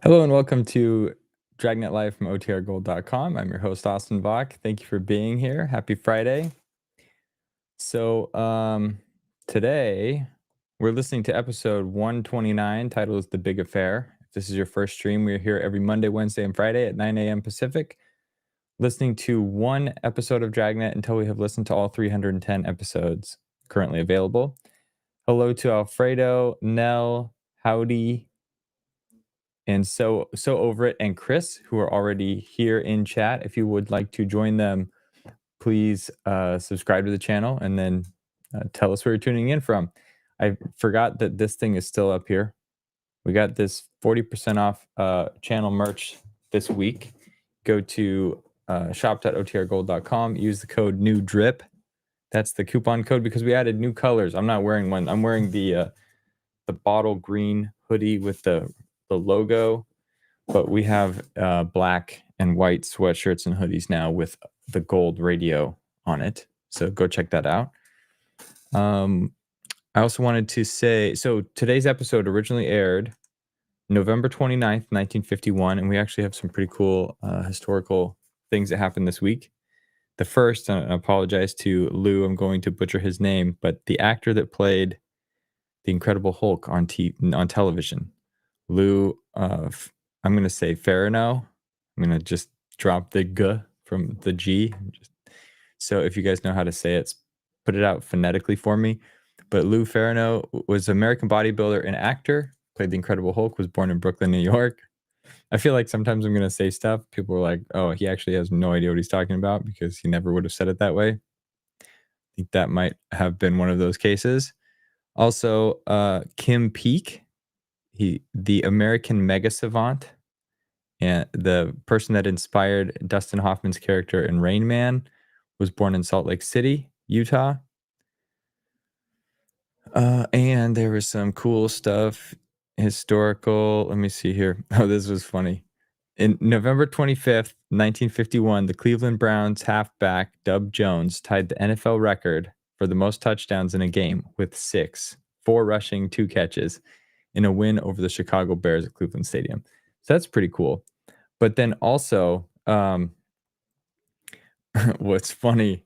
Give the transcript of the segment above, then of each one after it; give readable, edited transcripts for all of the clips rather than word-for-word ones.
Hello and welcome to Dragnet Live from OTRGold.com. I'm your host, Austin Bach. Thank you for being here. Happy Friday. So today we're listening to episode 129, titled is The Big Affair. If this is your first stream, we're here every Monday, Wednesday, and Friday at 9 a.m. Pacific, listening to one episode of Dragnet until we have listened to all 310 episodes currently available. Hello to Alfredo, Nell, Howdy, and so over it, and Chris, who are already here in chat. If you would like to join them, please subscribe to the channel and then tell us where you're tuning in from. I forgot that this thing is still up here. We got this 40% off channel merch this week. Go to shop.otrgold.com. Use the code NEWDRIP. That's the coupon code because we added new colors. I'm not wearing one. I'm wearing the bottle green hoodie with the logo, but we have black and white sweatshirts and hoodies now with the gold radio on it. So go check that out. I also wanted to say, so today's episode originally aired November 29th, 1951, and we actually have some pretty cool historical things that happened this week. The first, I apologize to Lou, I'm going to butcher his name, but the actor that played the Incredible Hulk on television, Lou, I'm going to say Ferrigno. I'm going to just drop the G from the G. So if you guys know how to say it, put it out phonetically for me. But Lou Ferrigno was an American bodybuilder and actor, played the Incredible Hulk, was born in Brooklyn, New York. I feel like sometimes I'm going to say stuff. People are like, oh, he actually has no idea what he's talking about because he never would have said it that way. I think that might have been one of those cases. Also, Kim Peek, the American mega savant, and the person that inspired Dustin Hoffman's character in Rain Man, was born in Salt Lake City, Utah. And there was some cool stuff, historical. Let me see here. Oh, this was funny. In November 25th, 1951, the Cleveland Browns halfback Dub Jones tied the NFL record for the most touchdowns in a game with 6, 4 rushing, 2 catches, in a win over the Chicago Bears at Cleveland Stadium. So that's pretty cool. But then also, what's funny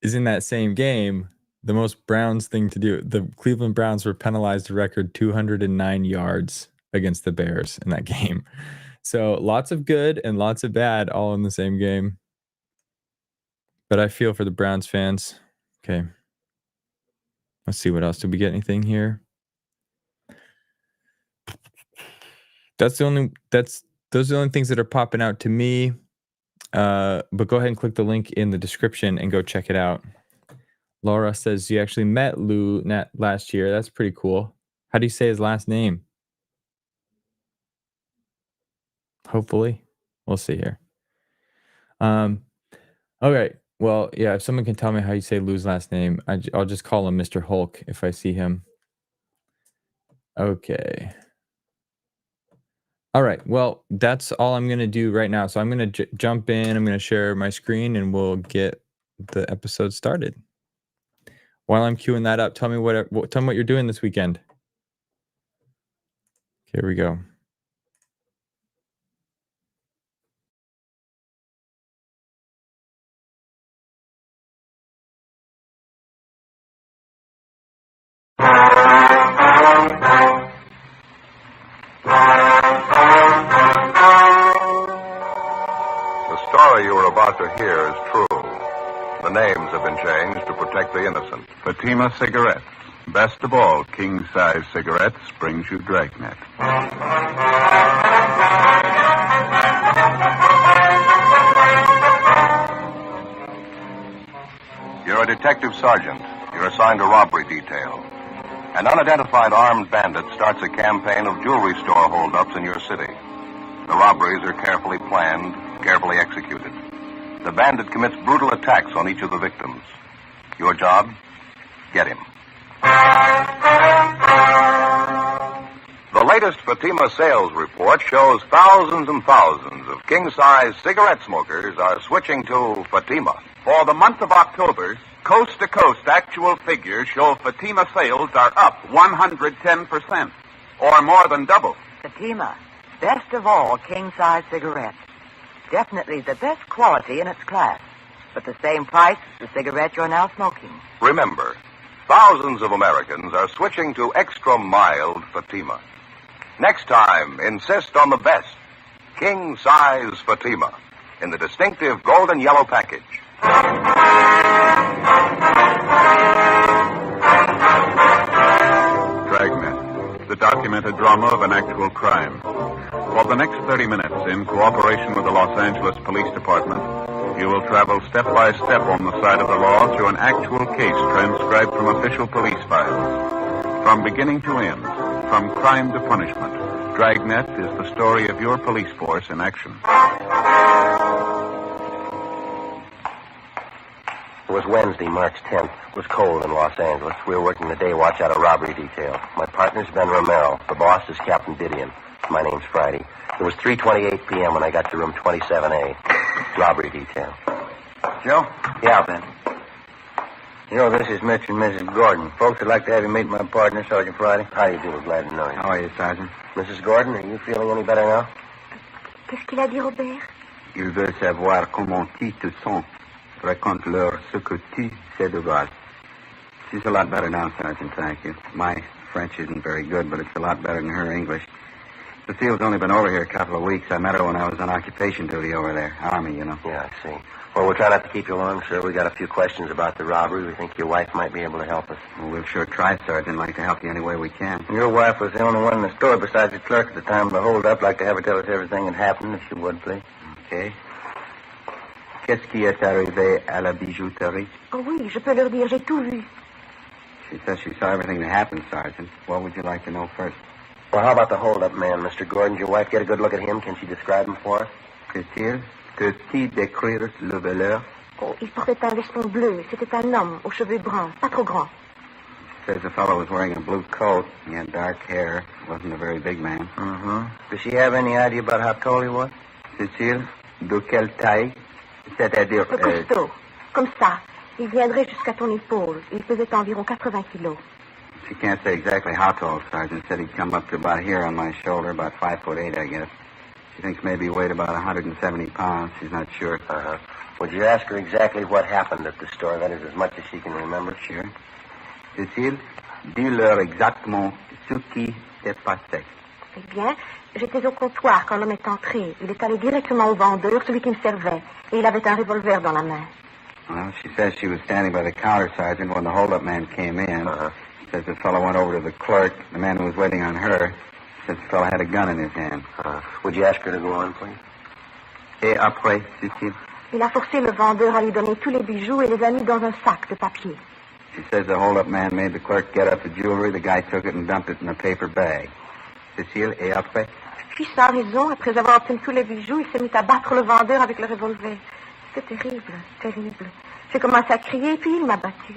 is in that same game, the most Browns thing to do, the Cleveland Browns were penalized a record 209 yards against the Bears in that game. So lots of good and lots of bad all in the same game. But I feel for the Browns fans. Okay. Let's see what else. Did we get anything here? Those are the only things that are popping out to me. But go ahead and click the link in the description and go check it out. Laura says you actually met Lou last year. That's pretty cool. How do you say his last name? Hopefully. We'll see here. Okay. Well, yeah, if someone can tell me how you say Lou's last name, I'll just call him Mr. Hulk if I see him. Okay. All right. Well, that's all I'm going to do right now. So I'm going to jump in. I'm going to share my screen and we'll get the episode started. While I'm queuing that up, tell me what you're doing this weekend. Here we go. The story you are about to hear is true. The names have been changed to protect the innocent. Fatima Cigarettes. Best of all, king-size cigarettes brings you Dragnet. You're a detective sergeant. You're assigned a robbery detail. An unidentified armed bandit starts a campaign of jewelry store holdups in your city. The robberies are carefully planned, carefully executed. The bandit commits brutal attacks on each of the victims. Your job? Get him. The latest Fatima sales report shows thousands and thousands of king-size cigarette smokers are switching to Fatima. For the month of October, coast-to-coast actual figures show Fatima sales are up 110%, or more than double. Fatima, Best of all, king-size cigarettes. Definitely the best quality in its class, but the same price as the cigarette you're now smoking. Remember, thousands of Americans are switching to extra mild Fatima. Next time, insist on the best, king-size Fatima, in the distinctive golden yellow package. Dragnet, the documented drama of an actual crime. For the next 30 minutes, in cooperation with the Los Angeles Police Department, you will travel step by step on the side of the law through an actual case transcribed from official police files. From beginning to end, from crime to punishment, Dragnet is the story of your police force in action. It was Wednesday, March 10th. It was cold in Los Angeles. We were working the day watch out of robbery detail. My partner's Ben Romero. The boss is Captain Didion. My name's Friday. It was 3:28 p.m. when I got to room 27A. Robbery detail. Joe? Yeah, Ben. You know, this is Mr. and Mrs. Gordon. Folks would like to have you meet my partner, Sergeant Friday. How do you do? Glad to know you. How are you, Sergeant? Mrs. Gordon, are you feeling any better now? Qu'est-ce qu'il a dit, Robert? Il veut savoir comment tu te sens. Raconte-leur ce que tu sais de Gaulle. She's a lot better now, Sergeant, thank you. My French isn't very good, but it's a lot better than her English. Cecile's only been over here a couple of weeks. I met her when I was on occupation duty over there. Army, you know. Yeah, I see. Well, we'll try not to keep you long, sir. We got a few questions about the robbery. We think your wife might be able to help us. Well, we'll sure try, Sergeant. Like to help you any way we can. Your wife was the only one in the store besides the clerk at the time of the hold-up. Like to have her tell us everything that happened, if you would, please. Okay. Qu'est-ce qui est arrivé à la bijouterie? Oh oui, je peux leur dire, j'ai tout vu. She says she saw everything that happened, Sergeant. What would you like to know first? Well, how about the hold-up man, Mr. Gordon? Did your wife get a good look at him? Can she describe him for us? Cécile, peux-tu décrire le voleur? Oh, il portait un veston bleu. C'était un homme aux cheveux bruns, pas trop grands. Says the fellow was wearing a blue coat. He had dark hair. Wasn't a very big man. Mm-hmm. Does she have any idea about how tall he was? Cécile, de quelle taille? C'est-à-dire... Costaud. Comme ça. Il viendrait jusqu'à ton épaule. Il pesait environ 80 kilos. She can't say exactly how tall, Sergeant. Said he'd come up to about here on my shoulder, about 5'8", I guess. She thinks maybe he weighed about 170 pounds. She's not sure. Uh-huh. Would you ask her exactly what happened at the store? That is, as much as she can remember. Sure. Cécile, dis-leur exactement ce qui s'est passé. Eh bien, j'étais au comptoir quand l'homme est entré. Il est allé directement au vendeur, celui qui me servait. Et il avait un revolver dans la main. Well, she says she was standing by the counter, Sergeant, when the hold-up man came in. Uh-huh. Says the fellow went over to the clerk, the man who was waiting on her. Says the fellow had a gun in his hand. Would you ask her to go on, please? Et après, Cécile? Il a forcé le vendeur à lui donner tous les bijoux et les a mis dans un sac de papier. She says the hold-up man made the clerk get up the jewelry. The guy took it and dumped it in a paper bag. Cécile, et après? Puis, sans raison, après avoir obtenu tous les bijoux, il s'est mis à battre le vendeur avec le revolver. C'était terrible, terrible. J'ai commencé à crier, puis il m'a battu.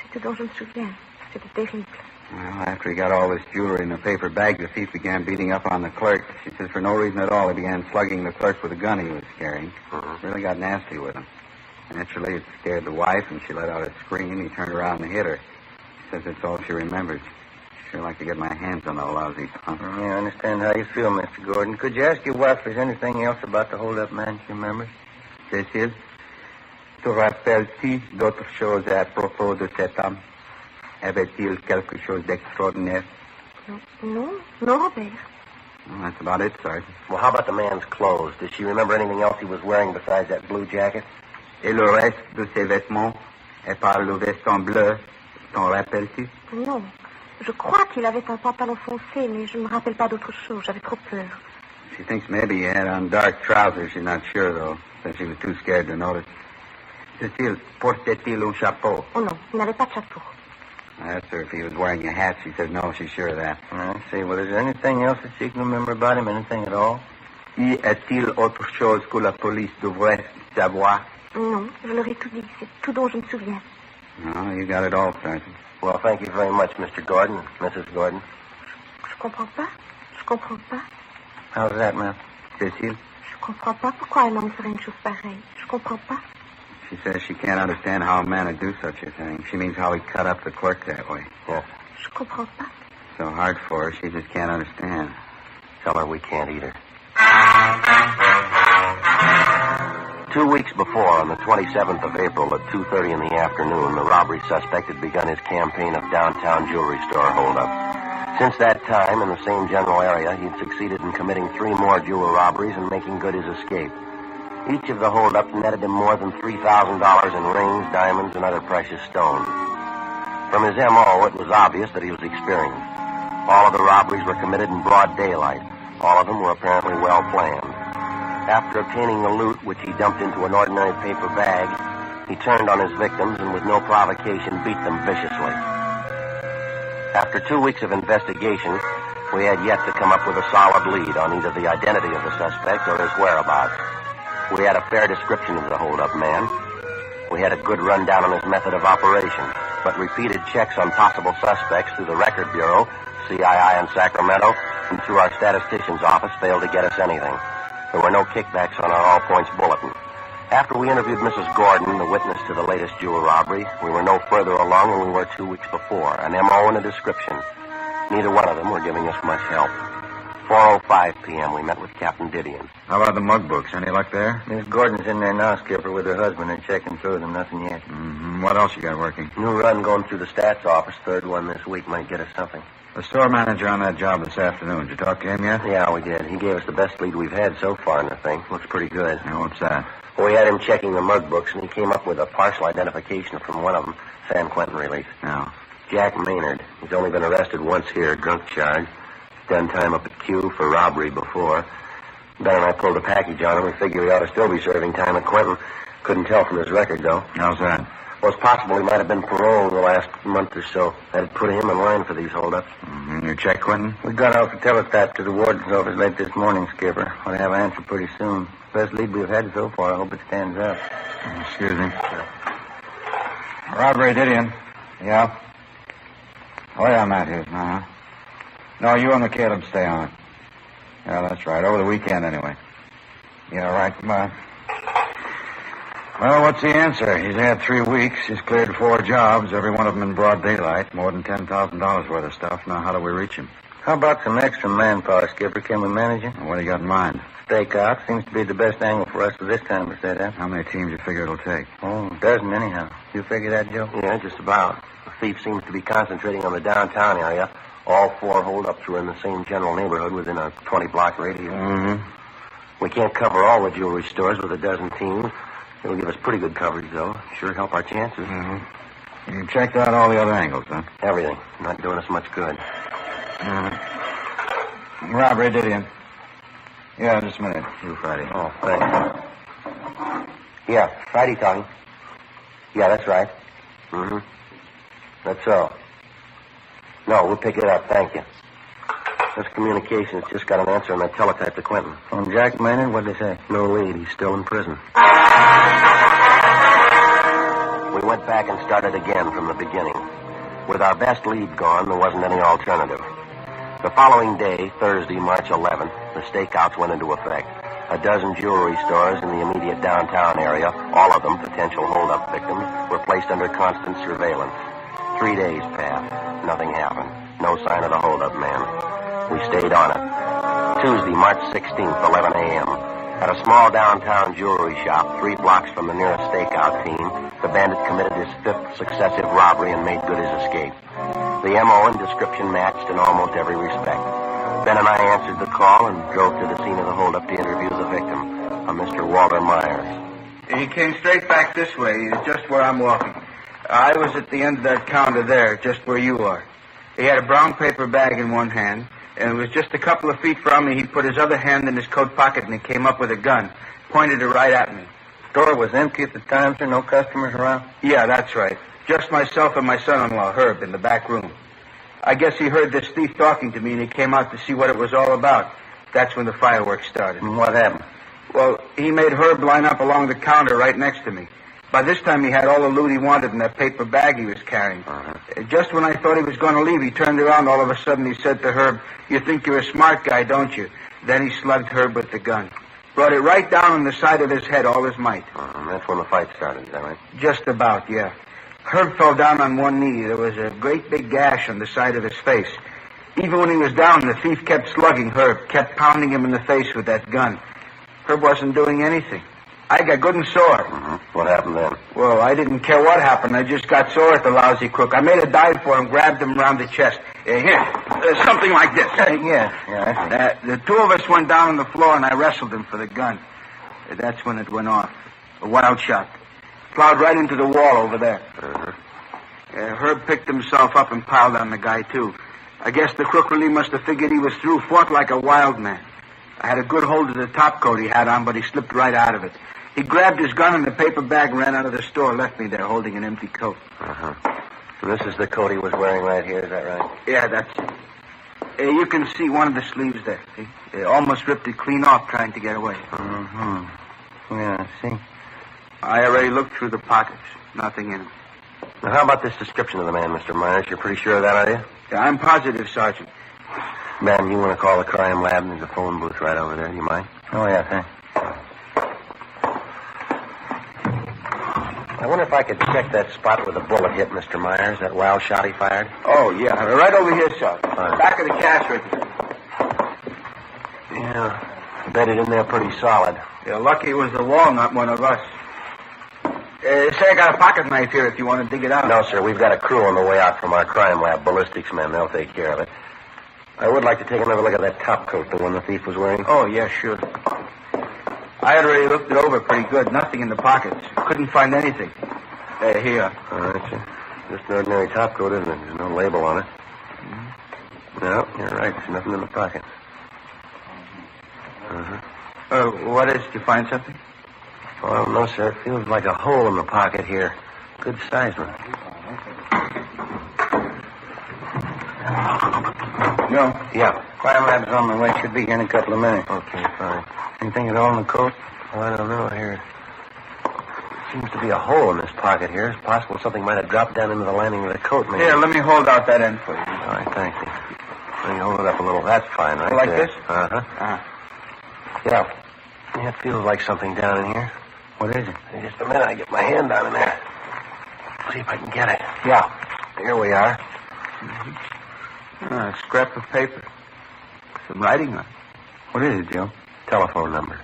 C'est tout dont je me souviens. C'était terrible. Well, after he got all this jewelry in a paper bag, the thief began beating up on the clerk. She says for no reason at all, he began slugging the clerk with a gun he was carrying. Really got nasty with him. Naturally, it scared the wife, and she let out a scream. He turned around and hit her. She says that's all she remembers. She'd sure like to get my hands on the lousy punk. Yeah, I understand how you feel, Mr. Gordon. Could you ask your wife if there's anything else about the hold-up man she remembers? Cécile, te rappelles-tu d'autres choses à propos de cet homme? Avait-il quelque chose d'extraordinaire? Non, Robert. Well, that's about it, Sergeant. Well, how about the man's clothes? Does she remember anything else he was wearing besides that blue jacket? Et le reste de ses vêtements, et par le veston bleu, t'en rappelles-tu? Non. Je crois qu'il avait un pantalon foncé, mais je ne me rappelle pas d'autre chose. J'avais trop peur. She thinks maybe he had on dark trousers. She's not sure, though, since she was too scared to notice. Cécile, portait-il un chapeau? Oh non, il n'avait pas de chapeau. I asked her if he was wearing a hat. She said no, she's sure of that. I see. Well, is there anything else that she can remember about him? Anything at all? Y a-t-il autre chose que la police devrait savoir? Non, je leur ai tout dit. C'est tout dont je me souviens. No, you got it all, Sergeant. Well, thank you very much, Mr. Gordon, Mrs. Gordon. Je comprends pas. Je comprends pas. How's that, ma'am? Cécile? Je comprends pas pourquoi un homme ferait une chose pareille. Je comprends pas. She says she can't understand how a man would do such a thing. She means how he cut up the clerk that way. Yes. Je comprends pas. So hard for her, she just can't understand. Tell her we can't eat her. 2 weeks before, on the 27th of April at 2:30 in the afternoon, the robbery suspect had begun his campaign of downtown jewelry store holdup. Since that time, in the same general area, he'd succeeded in committing 3 more jewel robberies and making good his escape. Each of the holdups netted him more than $3,000 in rings, diamonds, and other precious stones. From his M.O., it was obvious that he was experienced. All of the robberies were committed in broad daylight. All of them were apparently well planned. After obtaining the loot, which he dumped into an ordinary paper bag, he turned on his victims and with no provocation beat them viciously. After 2 weeks of investigation, we had yet to come up with a solid lead on either the identity of the suspect or his whereabouts. We had a fair description of the holdup man. We had a good rundown on his method of operation, but repeated checks on possible suspects through the Record Bureau, CII in Sacramento, and through our statistician's office failed to get us anything. There were no kickbacks on our All Points bulletin. After we interviewed Mrs. Gordon, the witness to the latest jewel robbery, we were no further along than we were 2 weeks before. An M.O. and a description. Neither one of them were giving us much help. 4:05 p.m. we met with Captain Didion. How about the mug books? Any luck there? Miss Gordon's in there now, Skipper, with her husband. They're checking through them. Nothing yet. Mm-hmm. What else you got working? New run going through the stats office. Third one this week might get us something. The store manager on that job this afternoon. Did you talk to him yet? Yeah, we did. He gave us the best lead we've had so far in the thing. Looks pretty good. Now, what's that? We had him checking the mug books, and he came up with a partial identification from one of them, San Quentin release. No. Jack Maynard. He's only been arrested once here, drunk charge. Done time up at Q for robbery before. Ben and I pulled a package on him. We figured he ought to still be serving time at Quentin. Couldn't tell from his record, though. How's that? Well, it's possible he might have been paroled in the last month or so. That'd put him in line for these holdups. Mm-hmm. You check Quentin? We got off the teletype to the warden's office late this morning, Skipper. We'll have an answer pretty soon. Best lead we've had so far. I hope it stands up. Excuse me. Robbery, Didion. Yeah? Oh, yeah, Matthews. Uh-huh. No, you and the Caleb stay on it. Yeah, that's right. Over the weekend, anyway. Yeah, right. Well, what's the answer? He's had 3 weeks. He's cleared 4 jobs, every one of them in broad daylight. More than $10,000 worth of stuff. Now, how do we reach him? How about some extra manpower, Skipper? Can we manage it? What do you got in mind? Stakeout seems to be the best angle for us for this time to set up. How many teams you figure it'll take? Oh, a dozen anyhow. You figure that, Joe? Yeah, just about. The thief seems to be concentrating on the downtown area. All 4 holdups were in the same general neighborhood within a 20-block radius. Mm-hmm. We can't cover all the jewelry stores with a dozen teams. It'll give us pretty good coverage, though. Sure help our chances. Mm-hmm. You checked out all the other angles, huh? Everything. Not doing us much good. Mm-hmm. Robbery, Didion. Yeah, just a minute. You, Friday. Oh, thanks. Yeah, Friday talking. Yeah, that's right. Mm-hmm. That's so. No, we'll pick it up. Thank you. This communications just got an answer on that teletype to Quentin. On Jack Maynard? What'd they say? No lead. He's still in prison. We went back and started again from the beginning. With our best lead gone, there wasn't any alternative. The following day, Thursday, March 11th, the stakeouts went into effect. A dozen jewelry stores in the immediate downtown area, all of them potential holdup victims, were placed under constant surveillance. 3 days passed. Nothing happened. No sign of the holdup man. We stayed on it. Tuesday, March 16th, 11 a.m. At a small downtown jewelry shop, 3 blocks from the nearest stakeout team, the bandit committed his 5th successive robbery and made good his escape. The M.O. and description matched in almost every respect. Ben and I answered the call and drove to the scene of the holdup to interview the victim, a Mr. Walter Myers. He came straight back this way, just where I'm walking. I was at the end of that counter there, just where you are. He had a brown paper bag in one hand, and it was just a couple of feet from me. He put his other hand in his coat pocket, and he came up with a gun, pointed it right at me. Store was empty at the time, sir? No customers around? Yeah, that's right. Just myself and my son-in-law, Herb, in the back room. I guess he heard this thief talking to me, and he came out to see what it was all about. That's when the fireworks started. And what happened? Well, he made Herb line up along the counter right next to me. By this time, he had all the loot he wanted in that paper bag he was carrying. Just when I thought he was going to leave, he turned around. All of a sudden, he said to Herb, "You think you're a smart guy, don't you?" Then he slugged Herb with the gun. Brought it right down on the side of his head, all his might. That's when the fight started, is that right? Just about, yeah. Herb fell down on one knee. There was a great big gash on the side of his face. Even when he was down, the thief kept slugging Herb, kept pounding him in the face with that gun. Herb wasn't doing anything. I got good and sore. Mm-hmm. What happened then? Well, I didn't care what happened. I just got sore at the lousy crook. I made a dive for him, grabbed him around the chest. Something like this. Yeah. The two of us went down on the floor, and I wrestled him for the gun. That's when it went off. A wild shot. Plowed right into the wall over there. Herb picked himself up and piled on the guy, too. I guess the crook really must have figured he was through, fought like a wild man. I had a good hold of the top coat he had on, but he slipped right out of it. He grabbed his gun and the paper bag and ran out of the store, left me there holding an empty coat. So this is the coat he was wearing right here, is that right? Yeah, that's it. You can see one of the sleeves there. He almost ripped it clean off trying to get away. Yeah, I see. I already looked through the pockets. Nothing in them. Now, how about this description of the man, Mr. Myers? You're pretty sure of that, are you? Yeah, I'm positive, Sergeant. Ma'am, you want to call the crime lab? There's a phone booth right over there. Do you mind? Oh, yeah, thanks. I wonder if I could check that spot where the bullet hit Mr. Myers, that wild shot he fired. Oh, yeah. Right over here, Sergeant. Back of the cash register. Yeah. Bedded in there pretty solid. Yeah, lucky it was the wall, not one of us. Say, I got a pocket knife here if you want to dig it out. No, sir. We've got a crew on the way out from our crime lab. Ballistics men. They'll take care of it. I would like to take another look at that top coat, the one the thief was wearing. Oh, yeah, sure. I had already looked it over pretty good. Nothing in the pockets. Couldn't find anything. Here. All right, sir. Just an ordinary top coat, isn't it? There's no label on it. No, you're right. There's nothing in the pockets. What is? Did you find something? Well, no, sir. It feels like a hole in the pocket here. Good size one. No. Yeah. Crime lab's on the way. Should be here in a couple of minutes. Okay, fine. Anything at all in the coat? Oh, I don't know. Here. Seems to be a hole in this pocket here. It's possible something might have dropped down into the lining of the coat, maybe. Here, let me hold out that end for you. All right, thank you. Let me hold it up a little. That's fine, right? Like there. this? Yeah. Yeah, it feels like something down in here. What is it? Hey, just a minute. I get my hand down in there. See if I can get it. Yeah. Here we are. A scrap of paper. Some writing on it. What is it, Joe? Telephone number.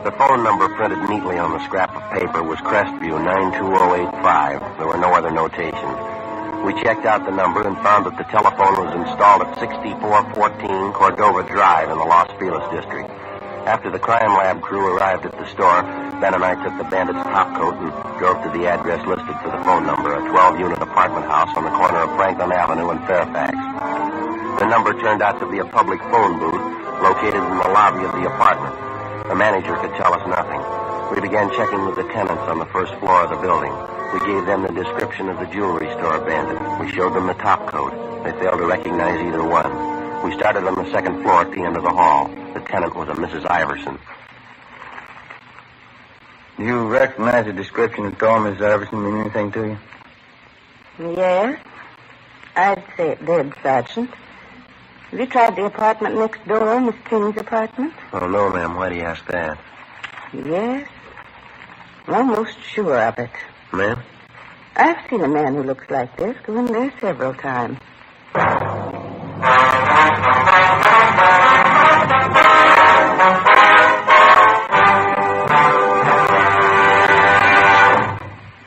The phone number printed neatly on the scrap of paper was Crestview 92085. There were no other notations. We checked out the number and found that the telephone was installed at 6414 Cordova Drive in the Los Feliz district. After the crime lab crew arrived at the store, Ben and I took the bandit's top coat and drove to the address listed for the phone number, a 12-unit apartment house on the corner of Franklin Avenue and Fairfax. The number turned out to be a public phone booth located in the lobby of the apartment. The manager could tell us nothing. We began checking with the tenants on the first floor of the building. We gave them the description of the jewelry store bandit. We showed them the top coat. They failed to recognize either one. We started on the second floor at the end of the hall. The tenant was a Mrs. Iverson. Do you recognize the description at all, Miss Iverson? Mean anything to you? Yes. I'd say it did, Sergeant. Have you tried the apartment next door, Miss King's apartment? Oh, no, ma'am. Why do you ask that? Yes. I'm almost sure of it. Ma'am? I've seen a man who looks like this go in there several times.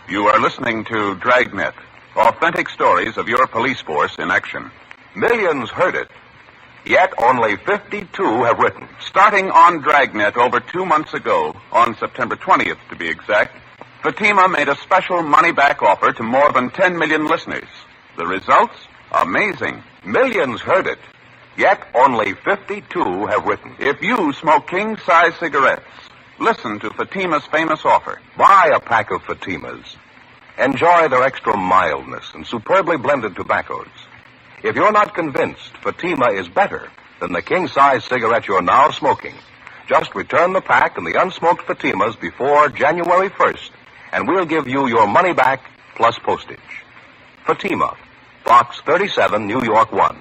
You are listening to Dragnet, authentic stories of your police force in action. Millions heard it, yet only 52 have written. Starting on Dragnet over 2 months ago, on September 20th to be exact, Fatima made a special money-back offer to more than 10 million listeners. The results? Amazing. Millions heard it, yet only 52 have written. If you smoke king-size cigarettes, listen to Fatima's famous offer. Buy a pack of Fatimas. Enjoy their extra mildness and superbly blended tobaccos. If you're not convinced Fatima is better than the king-size cigarette you're now smoking, just return the pack and the unsmoked Fatimas before January 1st, and we'll give you your money back plus postage. Fatima, Box 37, New York 1.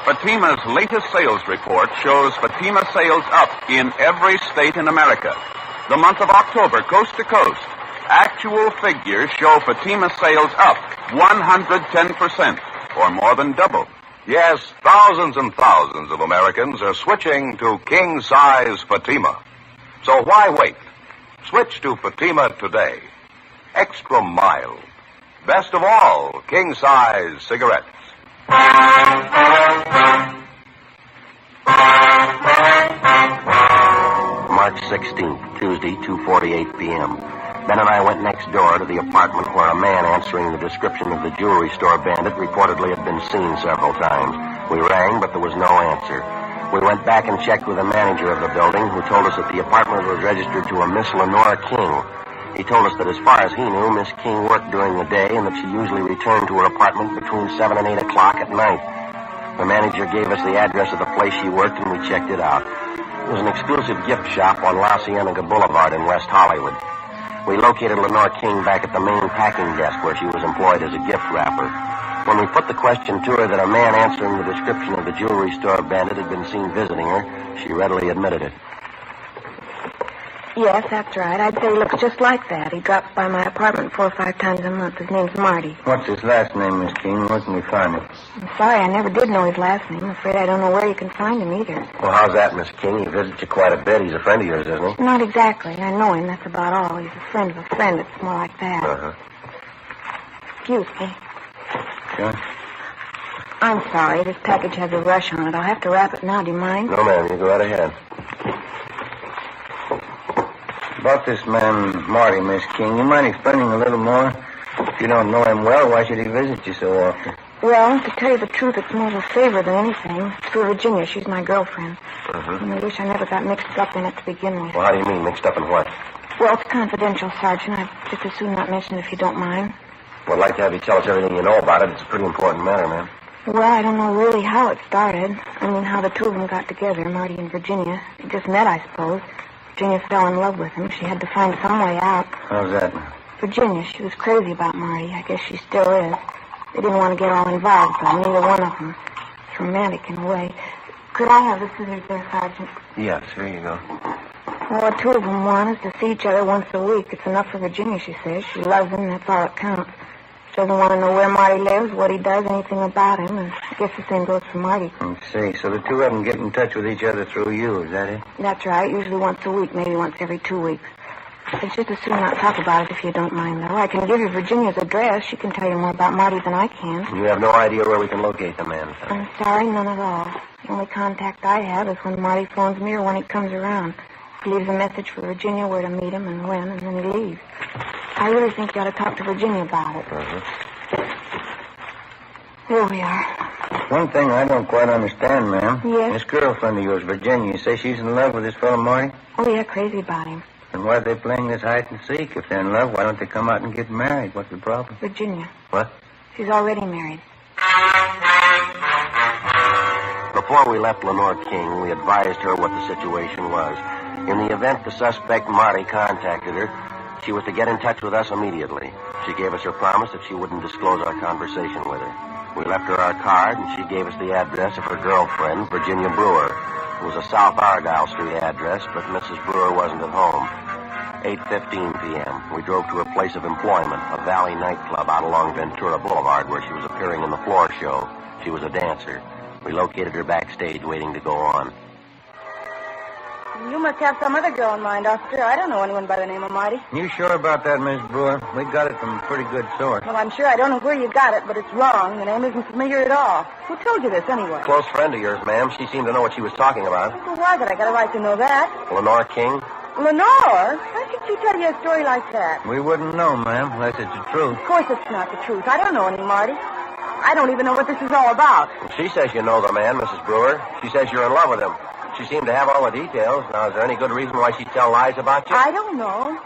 Fatima's latest sales report shows Fatima sales up in every state in America. The month of October, coast to coast, Actual figures show Fatima sales up 110%, or more than double. Yes, thousands and thousands of Americans are switching to king-size Fatima. So why wait? Switch to Fatima today. Extra mild. Best of all, king-size cigarettes. March 16th, Tuesday, 2:48 p.m. Ben and I went next door to the apartment where a man answering the description of the jewelry store bandit reportedly had been seen several times. We rang, but there was no answer. We went back and checked with the manager of the building, who told us that the apartment was registered to a Miss Lenora King. He told us that as far as he knew, Miss King worked during the day and that she usually returned to her apartment between 7 and 8 o'clock at night. The manager gave us the address of the place she worked, and we checked it out. It was an exclusive gift shop on La Cienega Boulevard in West Hollywood. We located Lenore King back at the main packing desk where she was employed as a gift wrapper. When we put the question to her that a man answering the description of the jewelry store bandit had been seen visiting her, she readily admitted it. Yes, that's right. I'd say he looks just like that. He drops by my apartment 4 or 5 times a month. His name's Marty. What's his last name, Miss King? Where can we find him? I'm sorry, I never did know his last name. I'm afraid I don't know where you can find him either. Well, how's that, Miss King? He visits you quite a bit. He's a friend of yours, isn't he? Not exactly. I know him. That's about all. He's a friend of a friend. It's more like that. Uh-huh. Excuse me. Sure. I'm sorry. This package has a rush on it. I'll have to wrap it now. Do you mind? No, ma'am. You go right ahead. About this man, Marty, Miss King, you mind explaining a little more? If you don't know him well, why should he visit you so often? Well, to tell you the truth, it's more of a favor than anything. It's for Virginia. She's my girlfriend. Uh-huh. And I wish I never got mixed up in it to begin with. Well, how do you mean, mixed up in what? Well, it's confidential, Sergeant. I'd just as soon not mention it if you don't mind. Well, I'd like to have you tell us everything you know about it. It's a pretty important matter, ma'am. Well, I don't know really how it started. I mean, how the two of them got together, Marty and Virginia. They just met, I suppose. Virginia fell in love with him. She had to find some way out. How's that? Virginia, she was crazy about Marty. I guess she still is. They didn't want to get all involved, though, neither one of them. It's romantic in a way. Could I have the scissors there, Sergeant? Yes, here you go. Well, what two of them want is to see each other once a week. It's enough for Virginia, she says. She loves him, that's all that counts. She doesn't want to know where Marty lives, what he does, anything about him, and I guess the same goes for Marty. I see. So the two of them get in touch with each other through you, is that it? That's right, usually once a week, maybe once every 2 weeks. I'd just as soon not talk about it if you don't mind, though. I can give you Virginia's address. She can tell you more about Marty than I can. You have no idea where we can locate the man, sir? I'm sorry, none at all. The only contact I have is when Marty phones me or when he comes around. He leaves a message for Virginia where to meet him and when, and then he leaves. I really think you ought to talk to Virginia about it. Uh-huh. Here we are. One thing I don't quite understand, ma'am. Yes? This girlfriend of yours, Virginia, you say she's in love with this fellow Marty? Oh, yeah, crazy about him. And why are they playing this hide and seek? If they're in love, why don't they come out and get married? What's the problem? Virginia. What? She's already married. Before we left Lenore King, we advised her what the situation was. In the event the suspect, Marty, contacted her, she was to get in touch with us immediately. She gave us her promise that she wouldn't disclose our conversation with her. We left her our card, and she gave us the address of her girlfriend, Virginia Brewer. It was a South Argyle Street address, but Mrs. Brewer wasn't at home. 8:15 p.m. We drove to her place of employment, a Valley nightclub out along Ventura Boulevard, where she was appearing in the floor show. She was a dancer. We located her backstage, waiting to go on. You must have some other girl in mind, officer. I don't know anyone by the name of Marty. You sure about that, Miss Brewer? We got it from a pretty good source. Well, I'm sure I don't know where you got it, but it's wrong. The name isn't familiar at all. Who told you this, anyway? Close friend of yours, ma'am. She seemed to know what she was talking about. Who was it? I got a right to know that. Lenore King? Lenore? Why should she tell you a story like that? We wouldn't know, ma'am, unless it's the truth. Of course it's not the truth. I don't know any Marty. I don't even know what this is all about. She says you know the man, Mrs. Brewer. She says you're in love with him. She seemed to have all the details. Now, is there any good reason why she'd tell lies about you? I don't know.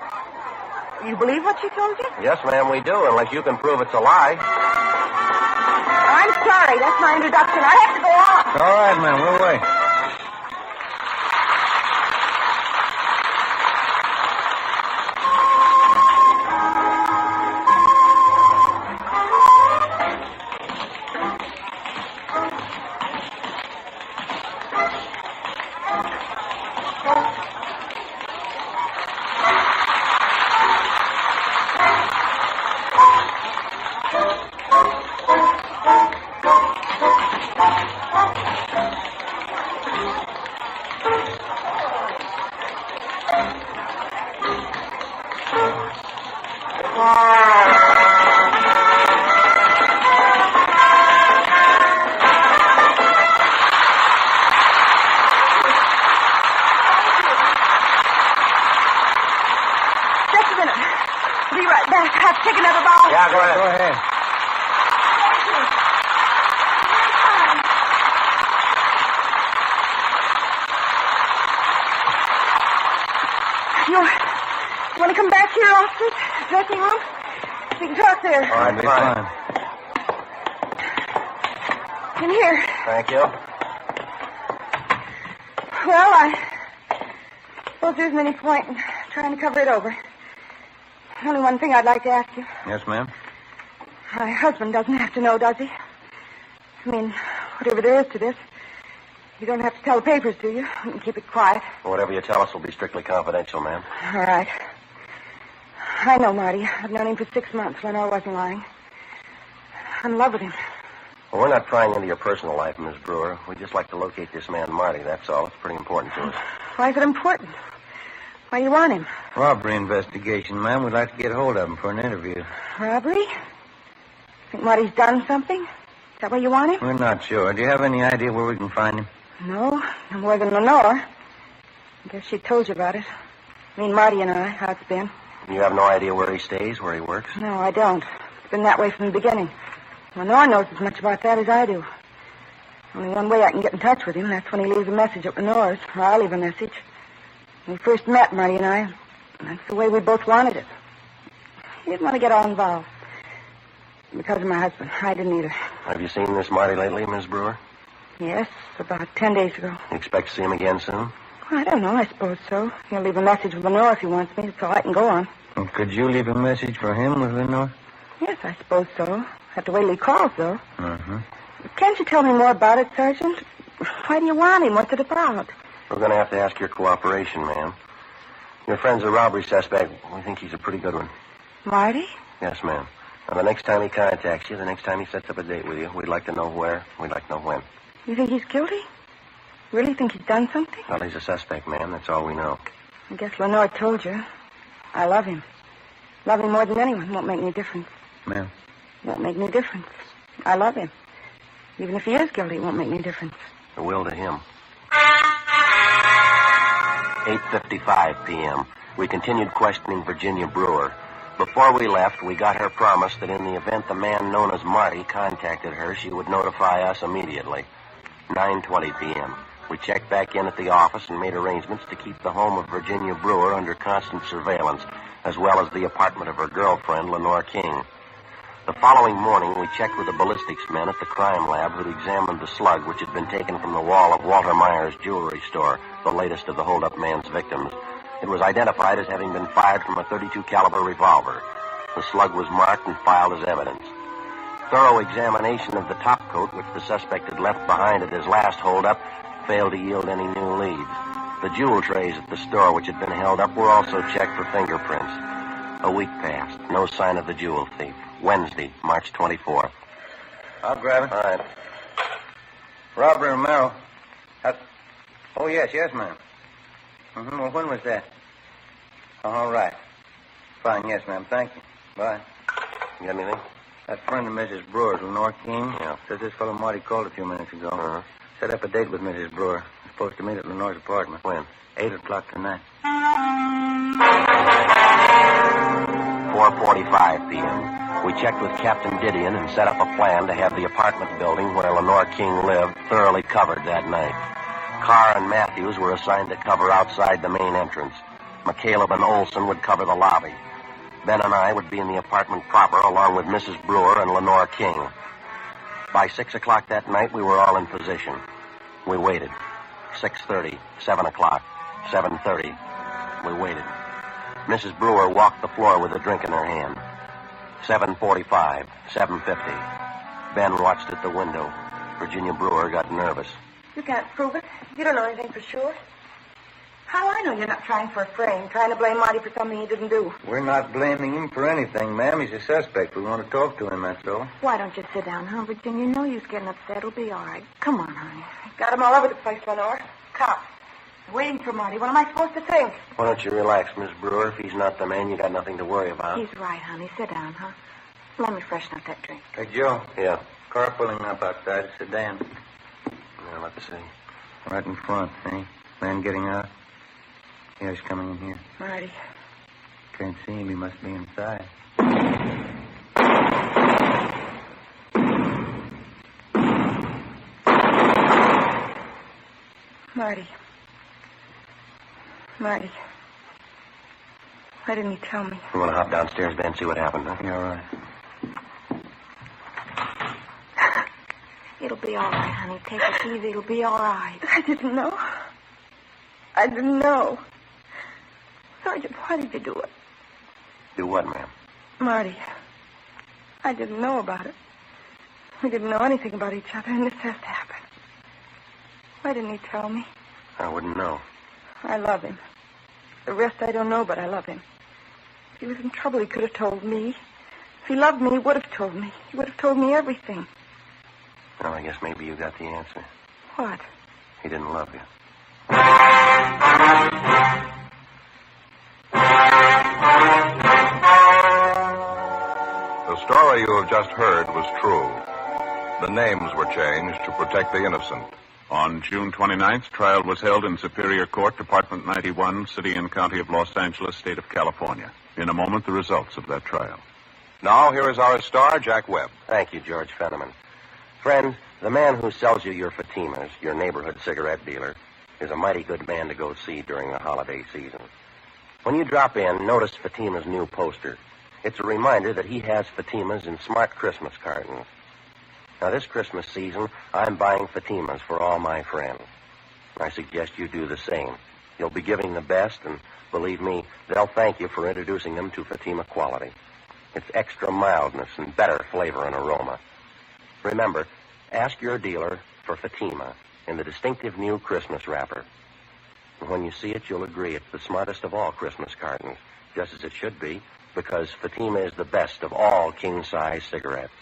You believe what she told you? Yes, ma'am, we do, unless you can prove it's a lie. I'm sorry. That's my introduction. I have to go on. All right, ma'am, we'll wait. downstairs. All right, fine. In here. Thank you. Well, I suppose there isn't any point in trying to cover it over. Only one thing I'd like to ask you. Yes, ma'am? My husband doesn't have to know, does he? I mean, whatever there is to this. You don't have to tell the papers, do you? You can keep it quiet. Whatever you tell us will be strictly confidential, ma'am. All right. I know Marty. I've known him for 6 months. Lenore wasn't lying. I'm in love with him. Well, we're not prying into your personal life, Miss Brewer. We'd just like to locate this man, Marty, that's all. It's pretty important to us. Why is it important? Why do you want him? Robbery investigation, ma'am. We'd like to get hold of him for an interview. Robbery? Think Marty's done something? Is that why you want him? We're not sure. Do you have any idea where we can find him? No, no more than Lenore. I guess she told you about it. I mean, Marty and I, how it's been. You have no idea where he stays, where he works? No, I don't. It's been that way from the beginning. Lenore knows as much about that as I do. Only one way I can get in touch with him, that's when he leaves a message at Lenore's, or I leave a message. When we first met, Marty and I, that's the way we both wanted it. He didn't want to get all involved. Because of my husband. I didn't either. Have you seen this Marty lately, Miss Brewer? Yes, about 10 days ago. You expect to see him again soon? Well, I don't know, I suppose so. He'll leave a message with Lenore if he wants me. That's all I can go on. Well, could you leave a message for him with Lenore? Yes, I suppose so. Have to wait till he calls, though. Uh-huh. Can't you tell me more about it, Sergeant? Why do you want him? What's it about? We're going to have to ask your cooperation, ma'am. Your friend's a robbery suspect. We think he's a pretty good one. Marty? Yes, ma'am. Now, the next time he contacts you, the next time he sets up a date with you, we'd like to know where, we'd like to know when. You think he's guilty? Really think he's done something? Well, he's a suspect, ma'am. That's all we know. I guess Lenore told you. I love him. Love him more than anyone. Won't make any difference. Ma'am? Won't make any difference. I love him. Even if he is guilty, it won't make any difference. It will to him. 8:55 p.m. We continued questioning Virginia Brewer. Before we left, we got her promise that in the event the man known as Marty contacted her, she would notify us immediately. 9:20 p.m. We checked back in at the office and made arrangements to keep the home of Virginia Brewer under constant surveillance, as well as the apartment of her girlfriend, Lenore King. The following morning, we checked with the ballistics men at the crime lab who'd examined the slug which had been taken from the wall of Walter Meyer's jewelry store, the latest of the hold-up man's victims. It was identified as having been fired from a .32 caliber revolver. The slug was marked and filed as evidence. Thorough examination of the top coat, which the suspect had left behind at his last hold-up, failed to yield any new leads. The jewel trays at the store which had been held up were also checked for fingerprints. A week passed. No sign of the jewel thief. Wednesday, March 24th. I'll grab it. All right. Robert Romero. Oh, yes, ma'am. Mm-hmm. Well, when was that? Oh, all right. Fine, yes, ma'am. Thank you. Bye. You got anything? That friend of Mrs. Brewer's, Lenore King. Yeah. Says this fellow Marty called a few minutes ago. Uh-huh. Set up a date with Mrs. Brewer. We're supposed to meet at Lenore's apartment. When? 8 o'clock tonight. 4:45 p.m. We checked with Captain Didion and set up a plan to have the apartment building where Lenore King lived thoroughly covered that night. Carr and Matthews were assigned to cover outside the main entrance. McCaleb and Olson would cover the lobby. Ben and I would be in the apartment proper along with Mrs. Brewer and Lenore King. By 6 o'clock that night, we were all in position. We waited. 6:30, 7 o'clock, 7:30. We waited. Mrs. Brewer walked the floor with a drink in her hand. 7:45, 7:50. Ben watched at the window. Virginia Brewer got nervous. You can't prove it. You don't know anything for sure. How I know you're not trying for a frame, trying to blame Marty for something he didn't do? We're not blaming him for anything, ma'am. He's a suspect. We want to talk to him, that's all. Why don't you sit down, huh, Virginia? No use getting upset. It'll be all right. Come on, honey. Got him all over the place, Lenore. Cops. Waiting for Marty. What am I supposed to think? Why don't you relax, Miss Brewer? If he's not the man, you got nothing to worry about. He's right, honey. Sit down, huh? Let me freshen up that drink. Hey, Joe. Yeah. Car pulling up outside. A sedan. Yeah, let's see. Right in front, see? Man getting out. Yeah, he's coming in here. Marty. Can't see him. He must be inside. Marty. Marty. Why didn't he tell me? You want to hop downstairs, Ben, see what happened, huh? Yeah, all right. be all right, honey. Take it easy. It'll be all right. I didn't know. I didn't know. Sergeant, why did you do it? Do what, ma'am? Marty, I didn't know about it. We didn't know anything about each other, and this has to happen. Why didn't he tell me? I wouldn't know. I love him. The rest I don't know, but I love him. If he was in trouble, he could have told me. If he loved me, he would have told me. He would have told me everything. Well, I guess maybe you got the answer. What? He didn't love you. The story you have just heard was true. The names were changed to protect the innocent. On June 29th, trial was held in Superior Court, Department 91, City and County of Los Angeles, State of California. In a moment, the results of that trial. Now, here is our star, Jack Webb. Thank you, George Fenneman. Friend, the man who sells you your Fatimas, your neighborhood cigarette dealer, is a mighty good man to go see during the holiday season. When you drop in, notice Fatima's new poster. It's a reminder that he has Fatimas in smart Christmas cartons. Now, this Christmas season, I'm buying Fatimas for all my friends. I suggest you do the same. You'll be giving the best, and believe me, they'll thank you for introducing them to Fatima quality. It's extra mildness and better flavor and aroma. Remember, ask your dealer for Fatima in the distinctive new Christmas wrapper. And when you see it, you'll agree it's the smartest of all Christmas cartons, just as it should be, because Fatima is the best of all king-size cigarettes.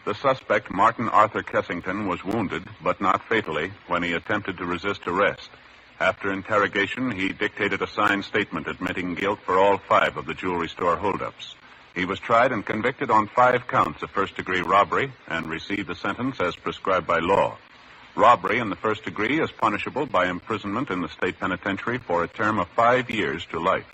The suspect, Martin Arthur Kessington, was wounded, but not fatally, when he attempted to resist arrest. After interrogation, he dictated a signed statement admitting guilt for all 5 of the jewelry store holdups. He was tried and convicted on 5 counts of first-degree robbery and received a sentence as prescribed by law. Robbery in the first degree is punishable by imprisonment in the state penitentiary for a term of 5 years to life.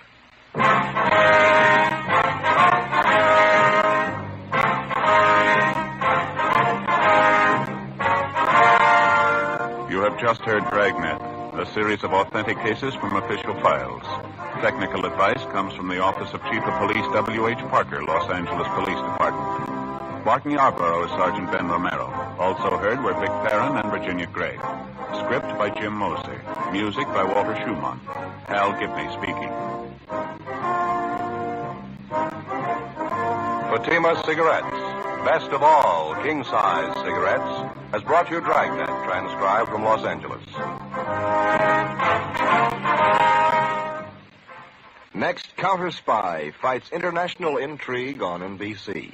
You have just heard Dragnet, a series of authentic cases from official files. Technical advice comes from the Office of Chief of Police W.H. Parker, Los Angeles Police Department. Barton Yarborough is Sergeant Ben Romero. Also heard were Vic Perrin and Virginia Gray. Script by Jim Mosley. Music by Walter Schumann. Hal Gibney speaking. Fatima Cigarettes, best of all king-size cigarettes, has brought you Dragnet, transcribed from Los Angeles. Next, Counter Spy fights international intrigue on NBC.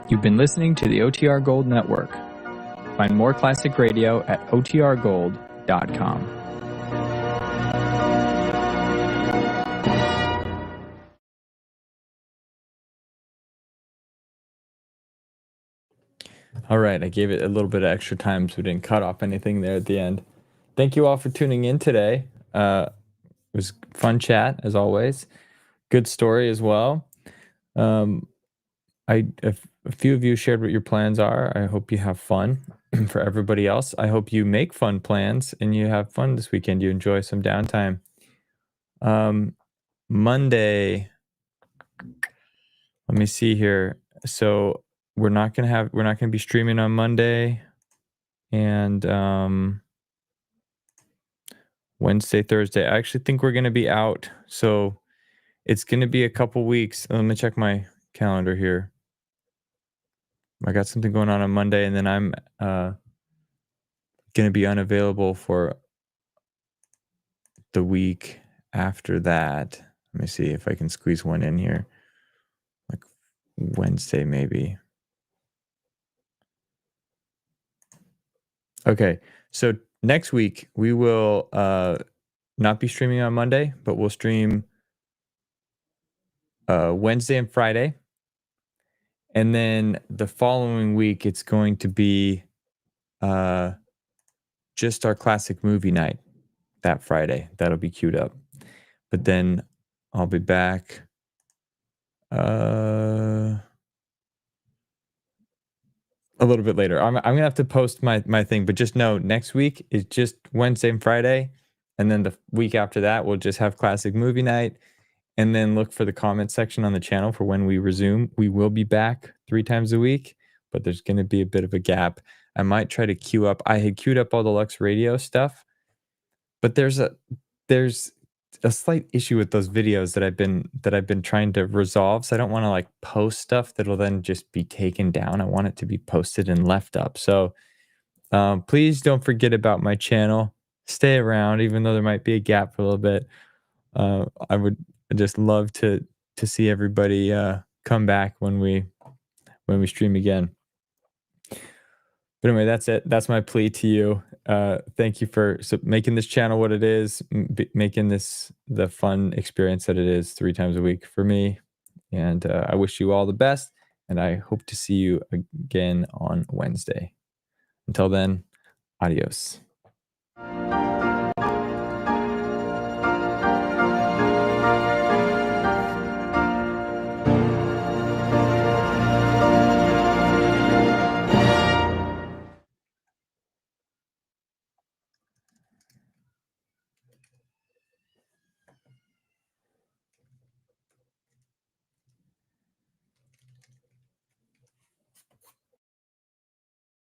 You've been listening to the OTR Gold Network. Find more classic radio at otrgold.com. All right, I gave it a little bit of extra time so we didn't cut off anything there at the end. Thank you all for tuning in today. It was fun chat, as always. Good story as well. A few of you shared what your plans are. I hope you have fun. For everybody else, I hope you make fun plans and you have fun this weekend. You enjoy some downtime. Monday, let me see here. So we're not gonna be streaming on Monday, and Wednesday, Thursday. I actually think we're gonna be out, so it's gonna be a couple weeks. Let me check my calendar here. I got something going on Monday, and then I'm going to be unavailable for the week after that. Let me see if I can squeeze one in here. Like Wednesday, maybe. Okay, so next week we will not be streaming on Monday, but we'll stream Wednesday and Friday. And then the following week, it's going to be just our classic movie night that Friday. That'll be queued up. But then I'll be back. a little bit later. I'm gonna have to post my thing, but just know next week is just Wednesday and Friday, and then the week after that we'll just have classic movie night, and then look for the comment section on the channel for when we resume. We will be back 3 times a week, but there's gonna be a bit of a gap. I might try to queue up. I had queued up all the Lux Radio stuff, but there's a slight issue with those videos that I've been trying to resolve. So I don't want to like post stuff that'll then just be taken down. I want it to be posted and left up. So please don't forget about my channel. Stay around, even though there might be a gap for a little bit. I would just love to see everybody come back when we stream again. But anyway, that's it. That's my plea to you. Thank you for making this channel what it is, making this the fun experience that it is 3 times a week for me. And I wish you all the best, and I hope to see you again on Wednesday. Until then, adios.